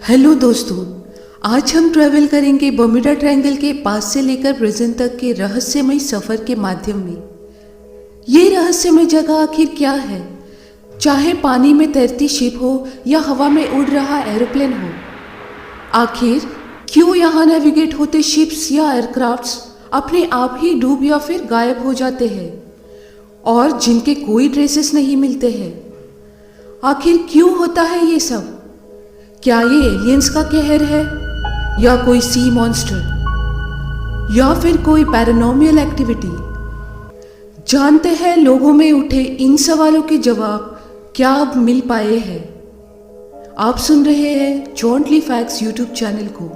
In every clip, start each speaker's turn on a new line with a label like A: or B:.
A: Hello दोस्तों, आज हम ट्रैवल करेंगे बर्मुडा ट्रायंगल के पास से लेकर प्रेजेंट तक के रहस्यमय सफर के माध्यम में। ये रहस्यमय जगह आखिर क्या है? चाहे पानी में तैरती शिप हो या हवा में उड़ रहा एरोप्लेन हो, आखिर क्यों यहाँ नेविगेट होते शिप्स या एयरक्राफ्ट्स अपने आप ही डूब या फिर गायब हो जाते हैं और जिनके कोई ट्रेसेस नहीं मिलते हैं? आखिर क्यों होता है ये सब? क्या ये एलियंस का कहर है या कोई सी मॉन्स्टर या फिर कोई पैरानॉर्मल एक्टिविटी? जानते हैं लोगों में उठे इन सवालों के जवाब क्या अब मिल पाए हैं। आप सुन रहे हैं जॉन्टली फैक्ट्स यूट्यूब चैनल को।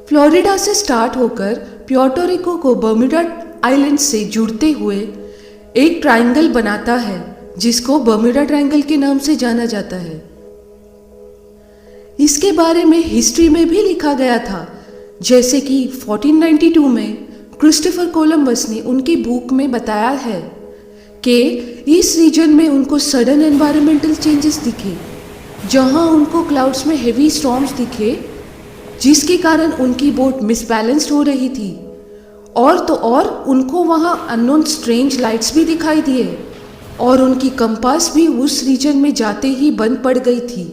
A: फ्लोरिडा से स्टार्ट होकर प्यूर्टो रिको को बर्मुडा आइलैंड से जुड़ते हुए एक ट्रायंगल बनाता है जिसको बर्मुडा ट्रायंगल के नाम से जाना जाता है। इसके बारे में हिस्ट्री में भी लिखा गया था, जैसे कि 1492 में क्रिस्टोफर कोलंबस ने उनकी बुक में बताया है कि इस रीजन में उनको सडन एनवायरमेंटल चेंजेस दिखे, जहां उनको क्लाउड्स में हेवी स्टॉर्म्स दिखे जिसके कारण उनकी बोट मिसबैलेंस्ड हो रही थी। और तो और उनको वहां अननोन स्ट्रेंज लाइट्स भी दिखाई दिए और उनकी कंपास भी उस रीजन में जाते ही बंद पड़ गई थी।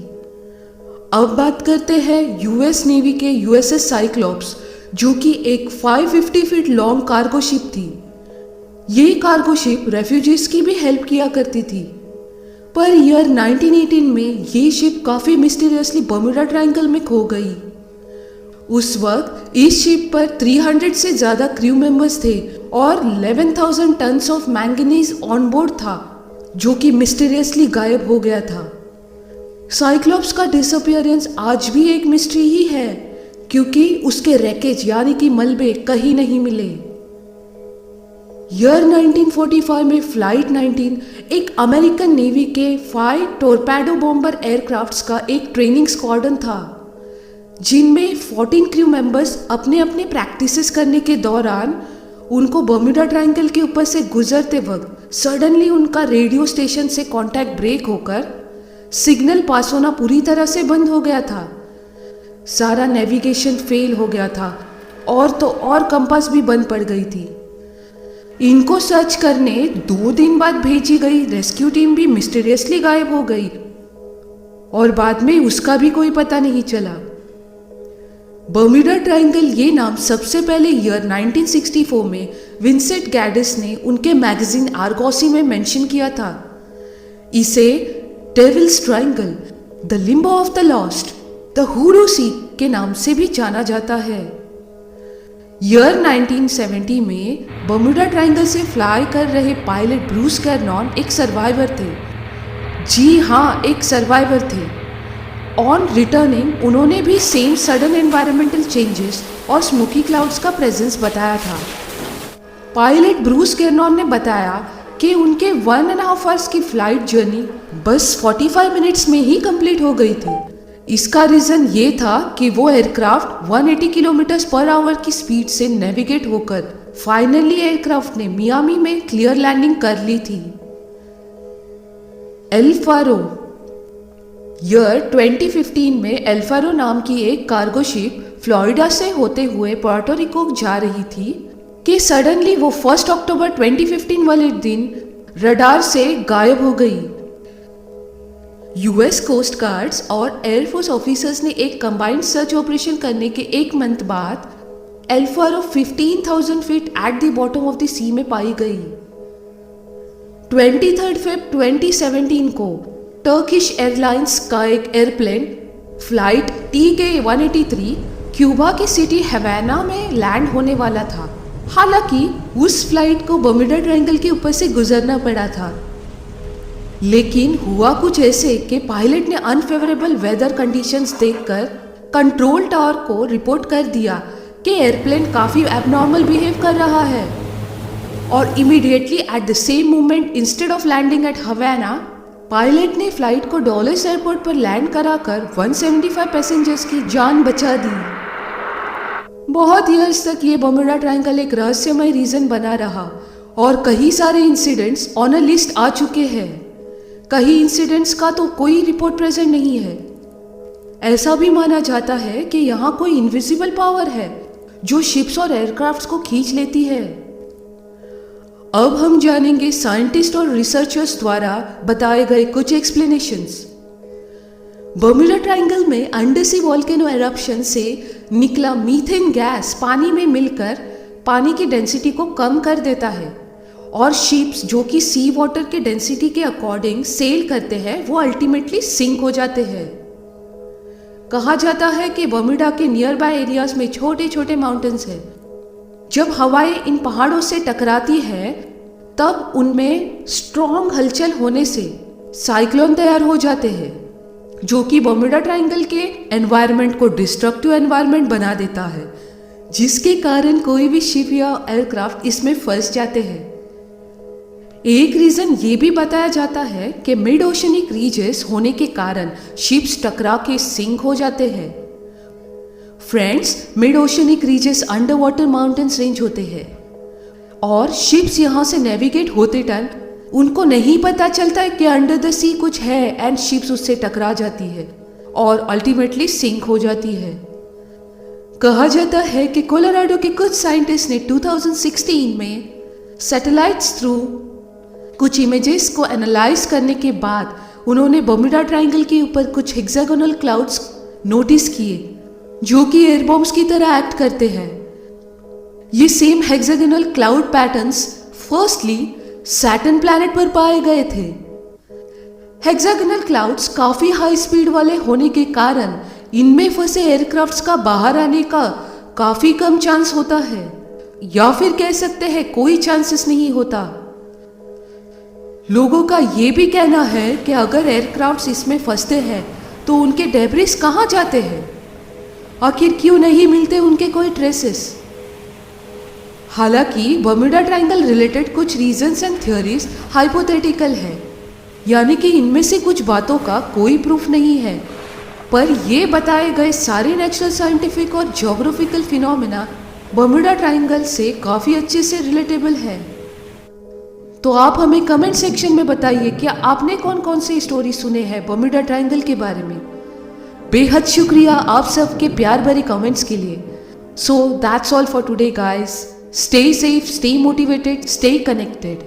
A: अब बात करते हैं यूएस नेवी के यूएसएस साइक्लोप्स, जो कि एक 550 फीट लॉन्ग कार्गो शिप थी। ये कार्गो शिप रेफ्यूजीज की भी हेल्प किया करती थी, पर ईयर 1918 में ये शिप काफ़ी मिस्टीरियसली बर्मुडा ट्रायंगल में खो गई। उस वक्त इस शिप पर 300 से ज़्यादा क्रू मेंबर्स थे और 11,000 tons of manganese on board था, जो कि मिस्टीरियसली गायब हो गया था। साइक्लोप्स का डिसअपियरेंस आज भी एक मिस्ट्री ही है, क्योंकि उसके रैकेज यानी कि मलबे कहीं नहीं मिले। ईयर 1945 में फ्लाइट 19 एक अमेरिकन नेवी के 5 टोरपेडो बॉम्बर एयरक्राफ्ट्स का एक ट्रेनिंग स्क्वाड्रन था, जिनमें 14 क्रू मेंबर्स अपने अपने प्रैक्टिसेस करने के दौरान उनको बर्मुडा ट्रायंगल के ऊपर से गुजरते वक्त सडनली उनका रेडियो स्टेशन से कांटेक्ट ब्रेक होकर सिग्नल पास होना पूरी तरह से बंद हो गया था। सारा नेविगेशन फेल हो गया था और तो और कंपास भी बंद पड़ गई थी। इनको सर्च करने 2 दिन बाद भेजी गई रेस्क्यू टीम भी मिस्टीरियसली गायब हो गई और बाद में उसका भी कोई पता नहीं चला। बर्मुडा ट्रायंगल ये नाम सबसे पहले ईयर 1964 में विंसेंट गैडिस ने उनके मैगजीन आर्गोसी में मेंशन किया था। इसे Devil's Triangle, the Limbo of the Lost, the Hoodoo Sea के नाम से भी जाना जाता है। ईयर 1970 में बर्मुडा ट्रायंगल से फ्लाई कर रहे पायलट ब्रूस कैरनॉन एक सर्वाइवर थे। जी हाँ, एक सर्वाइवर थे। ऑन रिटर्निंग उन्होंने भी सेम सडन एनवायरमेंटल चेंजेस और स्मोकी क्लाउड्स का प्रेजेंस बताया था। पायलट ब्रूस कैरनॉन ने बताया कि उनके 1.5 आवर्स की फ्लाइट जर्नी बस 45 मिनट्स में ही कंप्लीट हो गई थी। इसका रीज़न ये था कि वो एयरक्राफ्ट 180 किलोमीटर पर आवर की स्पीड से नेविगेट होकर फाइनली एयरक्राफ्ट ने मियामी में क्लियर लैंडिंग कर ली थी। L pharaoh. ईयर 2015 में एल फारो नाम की एक कार्गो शिप फ्लोरिडा से होते हुए पुर्टो रिको जा रही थी कि सडनली वो 1 अक्टूबर 2015 वाले दिन रडार से गायब हो गई। यूएस कोस्ट गार्ड्स और एयरफोर्स ऑफिसर्स ने एक कंबाइंड सर्च ऑपरेशन करने के 1 मंथ बाद El Faro 15,000 feet at the bottom of the sea में पाई गई। 23 फरवरी 2017 को टर्किश एयरलाइंस का एक एयरप्लेन फ्लाइट TK-183 क्यूबा की सिटी हवाना में लैंड होने वाला था। हालांकि उस फ्लाइट को बर्मुडा ट्रायंगल के ऊपर से गुजरना पड़ा था, लेकिन हुआ कुछ ऐसे कि पायलट ने अनफेवरेबल वेदर कंडीशंस देखकर कंट्रोल टावर को रिपोर्ट कर दिया कि एयरप्लेन काफ़ी एबनॉर्मल बिहेव कर रहा है और immediately at the same moment instead of landing at Havana, pilot ने फ्लाइट को डॉलस एयरपोर्ट पर लैंड कराकर 175 पैसेंजर्स की जान बचा दी। बहुत ईयर्स तक ये बर्मुडा ट्रायंगल एक रहस्यमय रीजन बना रहा और कई सारे इंसिडेंट्स ऑन अ लिस्ट आ चुके हैं। कई इंसिडेंट्स का तो कोई रिपोर्ट प्रेजेंट नहीं है। ऐसा भी माना जाता है कि यहाँ कोई इनविजिबल पावर है जो शिप्स और एयरक्राफ्ट्स को खींच लेती है। अब हम जानेंगे साइंटिस्ट और रिसर्चर्स द्वारा बताए गए कुछ एक्सप्लेनेशंस। बर्मुडा ट्रायंगल में अंडरसी वोल्केनो एरप्शन से निकला मीथेन गैस पानी में मिलकर पानी की डेंसिटी को कम कर देता है और शिप्स जो कि सी वाटर के डेंसिटी के अकॉर्डिंग सेल करते हैं वो अल्टीमेटली सिंक हो जाते हैं। कहा जाता है कि बर्मुडा के नियर बाय एरियाज में छोटे छोटे माउंटेन्स हैं। जब हवाएं इन पहाड़ों से टकराती है तब उनमें स्ट्रॉन्ग हलचल होने से साइक्लोन तैयार हो जाते हैं जो कि बर्मुडा ट्रायंगल के एनवायरनमेंट को डिस्ट्रक्टिव एनवायरनमेंट बना देता है, जिसके कारण कोई भी शिप या एयरक्राफ्ट इसमें फंस जाते हैं। एक रीजन ये भी बताया जाता है कि मिड ओशनिक रीजेस होने के कारण शिप्स टकरा के सिंक हो जाते हैं। Friends, mid oceanic ridges under water mountains range होते हैं और शिप्स यहाँ से नेविगेट होते टाइम उनको नहीं पता चलता है कि अंडर द सी कुछ है एंड शिप्स उससे टकरा जाती है और अल्टीमेटली सिंक हो जाती है। कहा जाता है कि कोलोराडो के कुछ साइंटिस्ट ने 2016 में सैटेलाइट्स थ्रू कुछ इमेजेस को एनालाइज करने के बाद उन्होंने बर्मुडा ट्रायंगल के ऊपर कुछ हेक्सागोनल क्लाउड्स नोटिस किए जो कि एयर बॉम्ब्स की तरह एक्ट करते हैं। ये same hexagonal cloud patterns firstly Saturn planet पर पाए गए थे। हेक्सागोनल क्लाउड्स काफी हाई स्पीड वाले होने के कारण इनमें फंसे एयरक्राफ्ट्स का बाहर आने का काफी कम चांस होता है, या फिर कह सकते हैं कोई चांसेस नहीं होता। लोगों का ये भी कहना है कि अगर एयरक्राफ्ट्स इसमें फंसते हैं तो उनके डेब्रिस कहाँ जाते हैं, आखिर क्यों नहीं मिलते उनके कोई ट्रेसेस। हालांकि बर्मुडा ट्रायंगल रिलेटेड कुछ रीजंस एंड थ्योरीज हाइपोथेटिकल है, यानी कि इनमें से कुछ बातों का कोई प्रूफ नहीं है, पर ये बताए गए सारे नेचुरल, साइंटिफिक और ज्योग्राफिकल फिनोमेना बर्मुडा ट्रायंगल से काफ़ी अच्छे से रिलेटेबल है। तो आप हमें कमेंट सेक्शन में बताइए कि आपने कौन कौन से स्टोरी सुने हैं बर्मुडा ट्रायंगल के बारे में। बेहद शुक्रिया आप सबके प्यार भरे कमेंट्स के लिए। So that's all for today guys. Stay safe, stay motivated, stay connected.